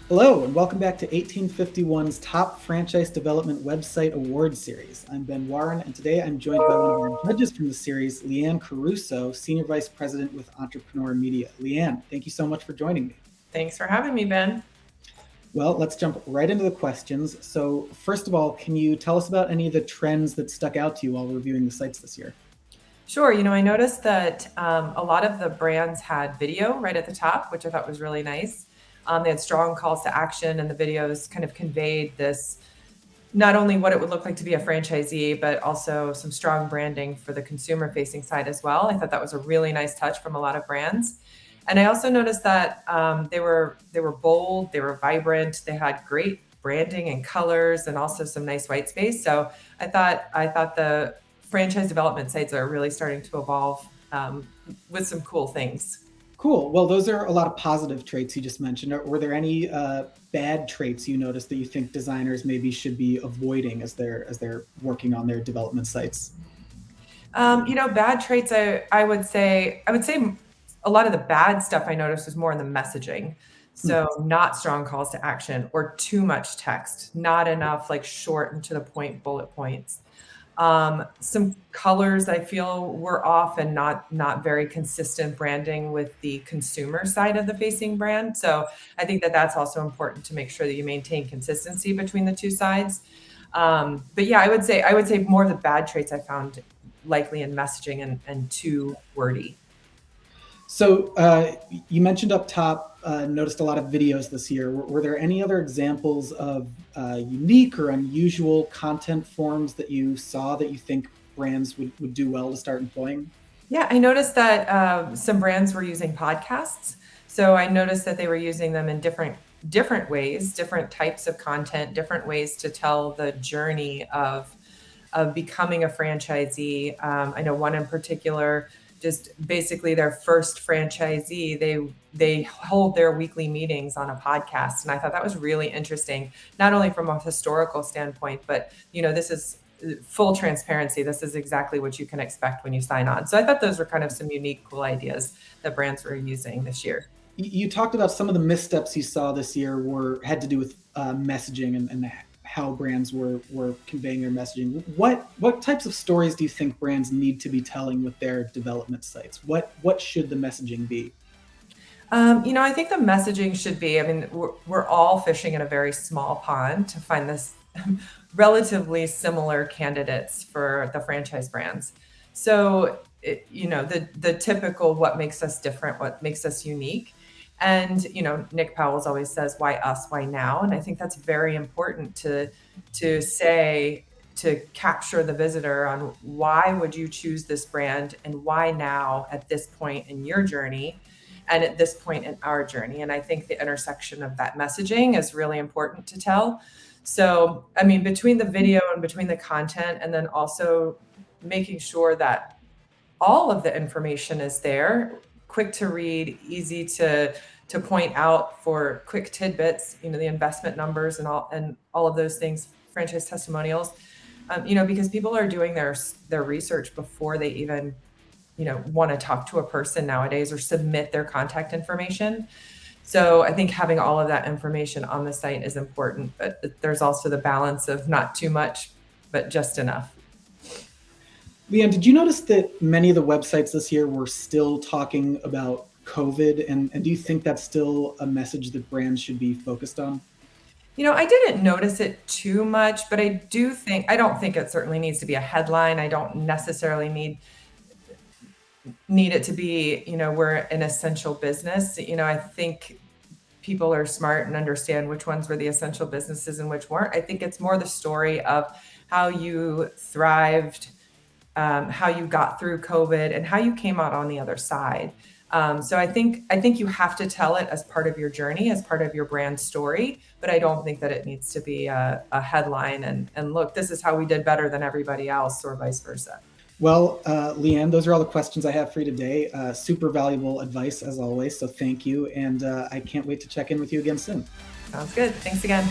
Hello, and welcome back to 1851's Top Franchise Development Website Award Series. I'm Ben Warren, and today I'm joined by one of our judges from the series, Liane Caruso, Senior Vice President with Entrepreneur Media. Liane, thank you so much for joining me. Thanks for having me, Ben. Well, let's jump right into the questions. So, first of all, can you tell us about any of the trends that stuck out to you while reviewing the sites this year? Sure. I noticed that a lot of the brands had video right at the top, which I thought was really nice. They had strong calls to action, and the videos kind of conveyed this not only what it would look like to be a franchisee, but also some strong branding for the consumer facing side as well. I thought that was a really nice touch from a lot of brands. And I also noticed that they were bold, they were vibrant, they had great branding and colors, and also some nice white space. So I thought the franchise development sites are really starting to evolve with some cool things. Cool. Well, those are a lot of positive traits you just mentioned. Were there any bad traits you noticed that you think designers maybe should be avoiding as they're working on their development sites? Bad traits. I would say a lot of the bad stuff I noticed was more in the messaging. Hmm. So not strong calls to action or too much text, not enough like short and to the point bullet points. Some colors I feel were off and not very consistent branding with the consumer side of the facing brand. So I think that that's also important to make sure that you maintain consistency between the two sides. But yeah, I would say more of the bad traits I found likely in messaging and too wordy. So you mentioned up top, noticed a lot of videos this year. Were there any other examples of unique or unusual content forms that you saw that you think brands would do well to start employing? Yeah, I noticed that some brands were using podcasts. So I noticed that they were using them in different ways, different types of content, different ways to tell the journey of becoming a franchisee. I know one in particular, just basically their first franchisee, they hold their weekly meetings on a podcast, and I thought that was really interesting, not only from a historical standpoint, but this is full transparency. This is exactly what you can expect when you sign on. So I thought those were kind of some unique, cool ideas that brands were using this year. You talked about some of the missteps you saw this year were had to do with messaging and how brands were conveying their messaging. What types of stories do you think brands need to be telling with their development sites? What should the messaging be? I think the messaging should be, I mean, we're all fishing in a very small pond to find this relatively similar candidates for the franchise brands. So, the typical what makes us different, what makes us unique. And, Nick Powell's always says, why us, why now? And I think that's very important to say, to capture the visitor on why would you choose this brand and why now at this point in your journey and at this point in our journey. And I think the intersection of that messaging is really important to tell. So, I mean, between the video and between the content, and then also making sure that all of the information is there, quick to read, easy to point out for quick tidbits, the investment numbers and all of those things, franchise testimonials, because people are doing their research before they even want to talk to a person nowadays or submit their contact information. So I think having all of that information on the site is important, but there's also the balance of not too much, but just enough. Leanne, did you notice that many of the websites this year were still talking about COVID? And do you think that's still a message that brands should be focused on? I didn't notice it too much, but I don't think it certainly needs to be a headline. I don't necessarily need it to be, we're an essential business. I think people are smart and understand which ones were the essential businesses and which weren't. I think it's more the story of how you thrived, how you got through COVID, and how you came out on the other side. So I think you have to tell it as part of your journey, as part of your brand story, but I don't think that it needs to be a headline and look, this is how we did better than everybody else, or vice versa. Well, Leanne, those are all the questions I have for you today. Super valuable advice as always. So thank you. And I can't wait to check in with you again soon. Sounds good. Thanks again.